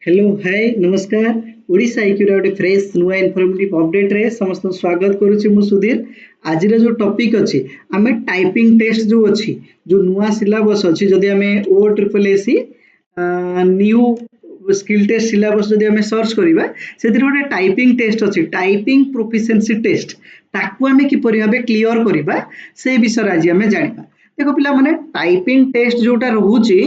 Hello hi नमस्कार। ओडिशा आईक्यूर गोटे fresh नुआ इनफॉर्मेटिव अपडेट रे समस्त स्वागत करुच्ची मु सुधीर। आज जो टॉपिक अच्छी आम टाइपिंग टेस्ट जो अच्छी जो नुआ सिलेबस अच्छी जदि आम O triple S C new skill test syllabus जदि आम सर्च करवा से गोटे टाइपिंग टेस्ट अच्छी टाइपिंग प्रोफिशिएंसी टेस्ट ताकू आम किपरि भाबे क्लियर करवा से विषय आज आम जानिबा। देखो पिला माने टाइपिंग टेस्ट जोटा रहूची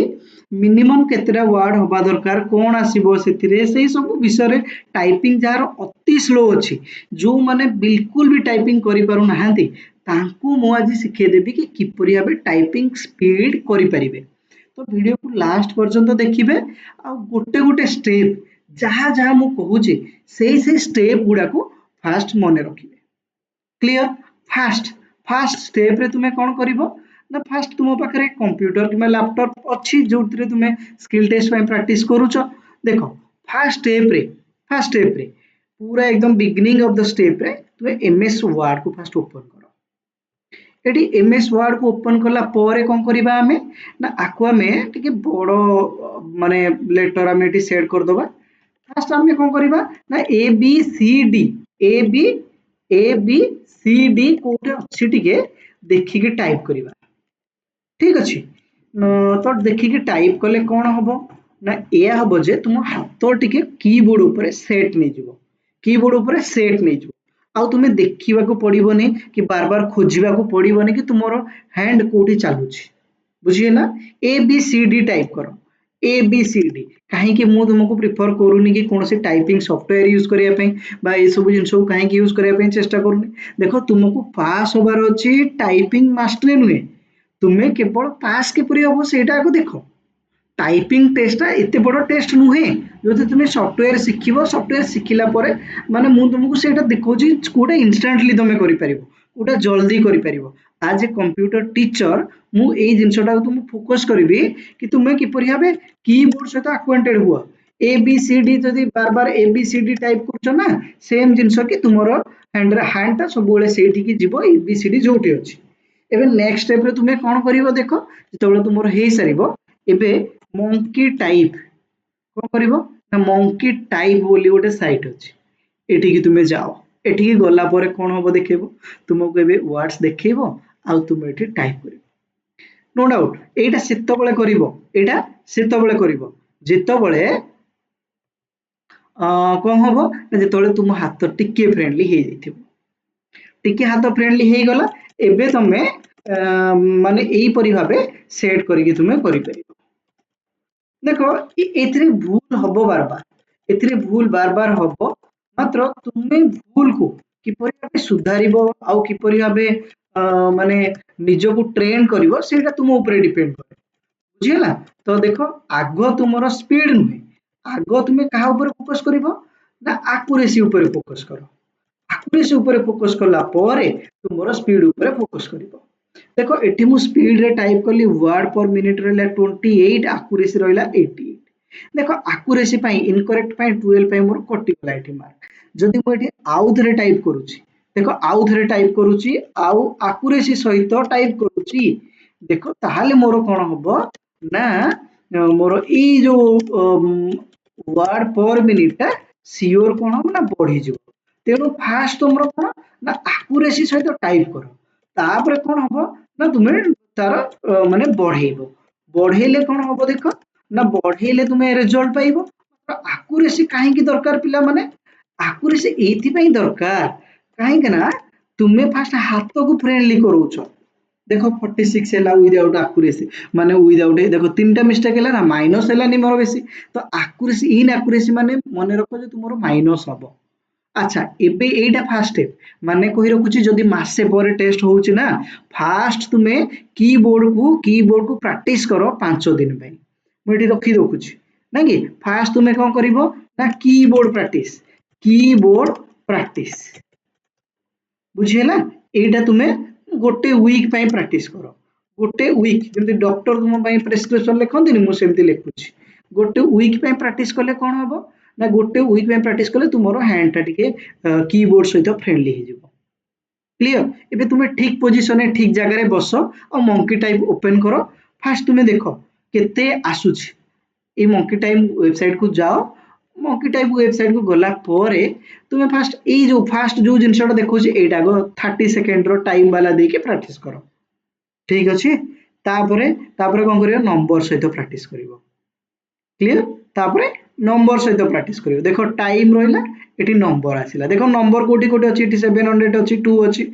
मिनिमम केतेटा वर्ड हवा दरकार कौन आसीबो सेतिरे सेही सब विषय टाइपिंग जार अति स्लो अच्छी जो माने बिल्कुल भी टाइपिंग करि पारु नाहांती तांकू मु आज सिखे देबी कि किपरि भाबे टाइपिंग स्पीड करि परिबे। तो वीडियो को लास्ट पर्यंत देखिबे आ गोटे गोटे स्टेप जहाँ जहाँ मु कहूची से स्टेप गुडा को फास्ट मने रखिबे। क्लियर। फास्ट फास्ट स्टेप रे तुमे कौन करिवो ना फास्ट तुम पाखे कंप्यूटर कि लैपटॉप अच्छी जो तुम स्किल टेस्ट प्रैक्टिस करुच। देख फास्ट स्टेप रे पूरा एकदम बिगिनिंग ऑफ द स्टेप रे तुम एमएस वर्ड को फास्ट ओपन कर। एटी एमएस वर्ड को ओपन कला परे कौन करबा आमे ना आकु आमे टिके बड़ माने लेटर आमे एटी सेट कर दबा। फास्ट आमे कौन करबा ना ए बी सी डी कोटे अच्छी टिके देखिके टाइप करबा। ठीक अच्छे। तो देखिए टाइप कले कौन हम ना यह हम जे तुम हाथ टिके कीबोर्ड ऊपर सेट नहीं जीवो कीबोर्ड ऊपर सेट नहीं जीवो आ तुम्हें देखा पड़ोनी कि बार बार खोजा पड़ोनी कि तुम हैंड कोठी चलुची। बुझीगला। A B C D type कर ए बी सी डी कहीं तुमको प्रिफर करूनी कि कौन टाइपिंग सॉफ्टवेयर यूज करने ये सब जिन कहीं यूज करने चेष्टा करूनी। देख तुमको पास होबार अच्छी टाइपिंग मास्टरी नुहे तुम्हें केवल पास किपरि हम से देख। टाइपिंग टेस्ट एत बड़ टेस्ट नुहे जो तुम सॉफ्टवेयर शिख सॉफ्टवेयर शिखला माने तुमको से देखा कौटा इनस्टाटली तुम करा जल्दी कर आज ए कंप्यूटर टीचर मुझे जिनसा तुम फोकस करी कि तुम्हें किपरि भाबे कीबोर्ड सहित आक्वेंटेड हुआ ए बी सी डी जदि बार बार A B C D type कर ना सेम जिनस कि तुम हैंड सब से जीव ए बी सी डी जो अच्छी। एबे नेक्स्ट स्टेप रे तुम्हें कौन करिवो देख जो तुम हो सारिबो एबे मंकी टाइप कौन करिवो ना मंकी टाइप बोली गोटे साइट अच्छी एठी की तुम्हें जाओ एठी की गला परे कौन हम देखो तुमको एबे वर्ड्स देखो आ तुम एठी टाइप करिवो। नो डाउट एटा सेतबेले करिवो एटा सेतबेले करिवो जेतबेले कौन हम ना जेतबेले तुम हाथ टिके फ्रेंडली हो जाइथिबो टिके हाथ फ्रेंडली हो गला एबे तमे माने एपरी भाबे सेट करके तुम्हें करि परिबो। देखो एथिरे भूल हबो बार बार एथिरे भूल बार बार हबो मात्र तुम्हें भूल को किपरि भाबे सुधारिबो आउ किपरि भाबे माने निजो को ट्रेन करिवो सेटा तुम ऊपर डिपेंड करे। बुझिला। तो देखो आगो तुमरो स्पीड नुहे आगो तुम्हें कहा ऊपर फोकस करिवो ना एक्यूरेसी ऊपर फोकस करो एक्यूरेसी ऊपर फोकस कला परे तुमरो स्पीड ऊपर फोकस करिवो। देखो एटी मु स्पीड रे टाइप कली वर्ड पर मिनिट रहला 28 एक्यूरेसी रहला 88। देखो एक्यूरेसी पई इनकरेक्ट पई 12 पई मोर कटि गला एटी मार्क जदि मु एटी आउ थरे टाइप करूची देखो आउ थरे टाइप करूची आउ एक्यूरेसी सहित टाइप करूची देखो ताहाले मोर कोन हबो ना मोर ई जो वर्ड पर मिनिट सियोर कोन हम ना बढ़ी जो तेणु फास्ट तुमरो कोन ना एक्यूरेसी सहित टाइप करो तापर कौन हम ना तुम्हें तार माने बढ़ेबो बढ़ेले कौन हम देख ना बढ़ेले तुम्हें रिजल्ट पाइबो। एक्यूरेसी कहीं दरकार पिला माने एक्यूरेसी एथि दरकार कहीं ना तुम्हें फास्ट हाथ को फ्रेंडली करूछ। देखो 46 है विदाउट एक्यूरेसी माने विदाउट देखो तीनटा मिस्टेक है ना माइनस है मोर बेसी तो एक्यूरेसी इन एक्यूरेसी माने मन रख जो तुम माइनस हम। अच्छा एबे एटा फास्ट स्टेप माने कहि रखुची जदि मासे पर टेस्ट होउची ना फास्ट तुम्हें कीबोर्ड को प्रैक्टिस करो 5 दिन पे मुझे रखी रखुची ना कि फास्ट तुम्हें कौन करिवो ना कीबोर्ड प्रैक्टिस बुझीला। एटा तुम्हें गोटे वीक पे प्रैक्टिस करो गोटे वीक जमती डॉक्टर तुम प्रेस्क्रिप्शन लिखती मुझे सेमती लिखुची गोटे वीक पे प्रैक्टिस कले कौन हम ना गोटे वीक में प्रैक्टिस कले तुम हैंड टा टिके कीबोर्ड सहित फ्रेंडली हो जिवो। क्लियर। एबे तुम्हें ठीक पोजीशन ठीक जगह बस और मंकी टाइप ओपन करो फास्ट तुम्हें देख केते आसुची ए मंकी टाइप वेबसाइट को जाओ मंकी टाइप वेबसाइट को गला परे तुम फास्ट जो जिनसा देखो एटा गो 30 सेकेंड रो टाइम वाला देके प्रैक्टिस करो ठीक अच्छे तापरे तापरे कौन करियो नंबर सहित प्रैक्टिस करियो क्लियर तापरे नंबर सहित प्रैक्टिस करियो देखो टाइम रहिला एटी नंबर आसिला देखो नंबर कोटी कोटी अछि एटी 700 अछि 2 अछि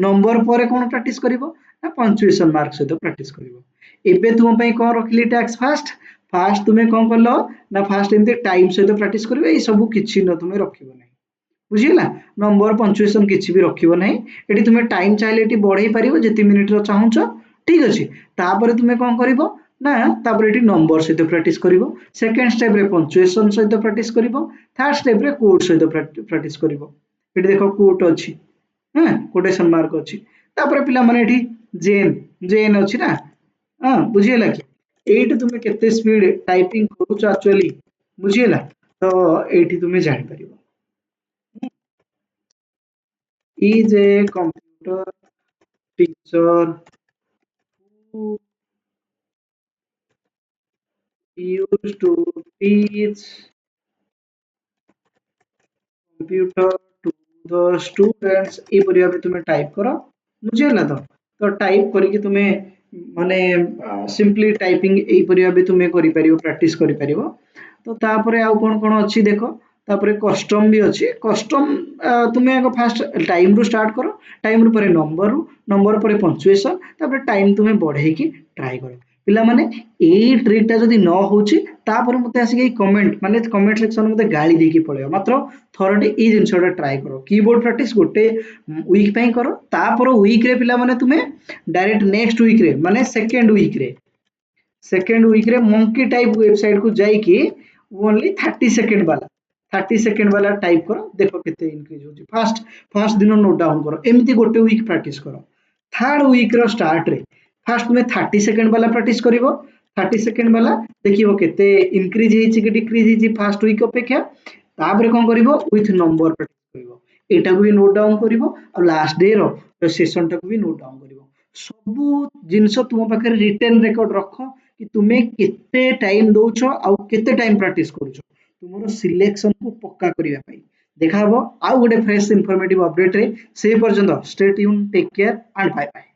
नंबर परे कोन प्रैक्टिस करिवो ना पंक्चुएशन मार्क सहित प्रैक्टिस करिवो एबे तुम पई कोन रखली टैक्स फास्ट फास्ट तुमे कोन करलो ना फास्ट एमते टाइम सहित प्रैक्टिस करिवो ए सब किछि न तुमे रखिबो नै बुझिला नंबर पंक्चुएशन किछि भी रखिबो नै एटी तुमे टाइम चाहिले एटी बढ़ाई परिवो जेति मिनिट रो चाहुचो ठीक अछि तापरे तुमे कोन करिवो ना तापरे एटी नंबर सहित प्रैक्टिस करिवो सेकंड स्टेप रे पंक्चुएशन सहित प्रैक्टिस करिवो थर्ड स्टेप रे कोड सहित प्रैक्टिस करिवो एटी देखो कोट अछि हां कोटेशन मार्क अछि तापरे पिला माने एटी जेन जेन अछि ना हां बुझियला कि एटी तुमे केते स्पीड टाइपिंग करूछ एक्चुअली बुझियला तो एटी तुमे जानि परिवो is a computer teacher who used to teach computer to the students ए परि भाबे तुमे टाइप करो बुझियला तो टाइप करी कि तुमे माने सिंपली टाइपिंग ए परि भाबे तुमे करि परिवो प्रैक्टिस करि परिवो तो तापरे आउ कोन कोन अछि देखो तापरे कस्टम भी अछि कस्टम तुमे आगो फास्ट टाइम रु स्टार्ट करो टाइम रु परे नंबर परे पंक्चुएशन तापरे टाइम तुमे बढ़े की ट्राई करो पिला माने एई ट्रिक ता जदी न होची तापरे मते आसी के कमेंट माने कमेंट सेक्शन मते गाली देकी पळेयो मात्र थरटे ए जिनसटा ट्राई करो कीबोर्ड प्रैक्टिस गोटे वीक पई करो तापर वीक रे पिला माने तुमे डायरेक्ट नेक्स्ट वीक रे माने सेकंड वीक रे मंकी टाइप वेबसाइट को जाई कि ओनली 30 सेकंड वाला 30 सेकंड वाला टाइप करो देखो केते इंक्रीज होची फास्ट फर्स्ट दिन नोट डाउन करो एमती गोटे वीक प्रैक्टिस करो थर्ड वीक रो स्टार्ट रे फास्ट में 30 सेकंड वाला प्रैक्टिस करिवो 30 सेकंड वाला देखिवो केते इंक्रीज हेची कि डिक्रीज हेची फास्ट वीक अपेक्षा तापर कोन करिवो विथ नंबर प्रैक्टिस करिवो एटा को भी नोट डाउन करिवो और लास्ट डे रो सेशन टा को भी नोट डाउन करिवो सब जिंस तुम पाखे रिटन रिकॉर्ड रखो कि तुमे केते टाइम दउछो आ केते टाइम प्रैक्टिस करूछो तुमरो सिलेक्शन को पक्का करिया पई देखा हबो आ गोटे फ्रेश इंफॉर्मेटिव अपडेट रे से पर्यंत stay tune take care and bye bye